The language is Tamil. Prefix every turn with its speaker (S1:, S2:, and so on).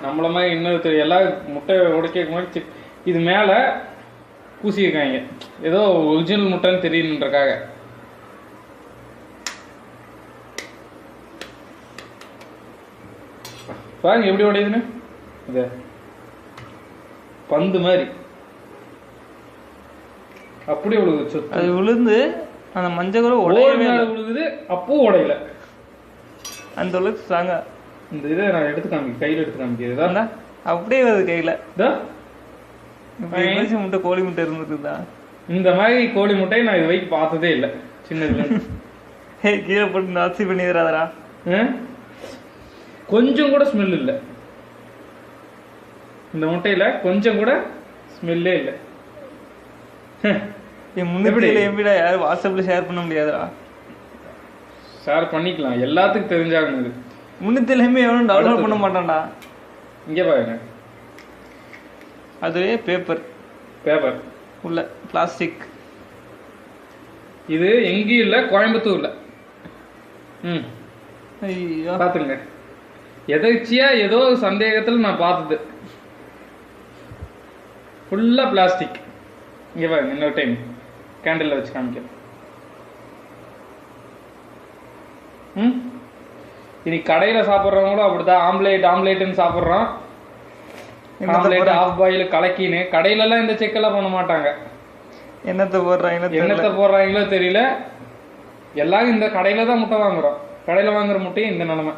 S1: நம்மள மாதிரி இன்னொரு எல்லாம் முட்டை உடைக்க முன்னாடி இது மேலே பூசியிருக்காங்க, ஏதோ ஒரிஜினல் முட்டைன்னு தெரியணுன்றக்காக. பாருங்க எப்படி உடையுதுன்னு, இது பந்து மாதிரி அப்படி விழுகுது.
S2: அது விழுந்து அந்த மஞ்சள் கூட
S1: விழுகுது, அப்போ உடையல.
S2: அந்த அளவுக்கு ஸ்ட்ராங்கா.
S1: இந்த இதை நான் எடுத்து காமிக்க, கையில் எடுத்து காமிக்கிறதா
S2: அப்படியே வருது கையில.
S1: முட்டை
S2: கோழி முட்டை இருந்துருக்குதா?
S1: இந்த மாதிரி கோழி முட்டையை நான் இது வரைக்கும் பார்த்ததே இல்லை சின்னதுல.
S2: கீழே போட்டு நாசி பண்ணிடுறாதரா.
S1: கொஞ்சம் கூட ஸ்மெல் இல்லை இந்த முட்டையில, கொஞ்சம் கூட ஸ்மெல்லே இல்லை.
S2: எப்படிடா யாரும் வாட்ஸ்அப்ல ஷேர் பண்ண முடியாதா?
S1: ஷேர் பண்ணிக்கலாம், எல்லாத்துக்கும் தெரிஞ்சாகணும். இது
S2: முன்னூத்தி எவனும் டவுன்லோட் பண்ண மாட்டான்டா.
S1: இங்கே பாருங்க,
S2: அதுவே பேப்பர் உள்ள பிளாஸ்டிக்.
S1: இது எங்கேயும் இல்லை, கோயம்புத்தூர்ல.
S2: ஐயோ
S1: பாத்துங்க, எதர்ச்சியா ஏதோ சந்தேகத்தில் நான் பார்த்தது. ஃபுல்லா பிளாஸ்டிக். இங்க பாருங்க, இன்னொரு டைம் கேண்டில் வச்சு காமிக்கிறேன். இனி கடையில சாப்பிட்றவங்களும் அப்படிதான், ஆம்லேட்னு சாப்பிட்றோம். ஆம்லேட் ஆஃப் பாயில் கலக்கின்னு. கடையில எல்லாம் இந்த செக்கெல்லாம் பண்ண மாட்டாங்க. என்னத்தை போடுறாங்களோ தெரியல. எல்லாரும் இந்த கடையில தான் முட்டை வாங்குறோம். கடையில வாங்குற முட்டையும் இந்த நிலைமை.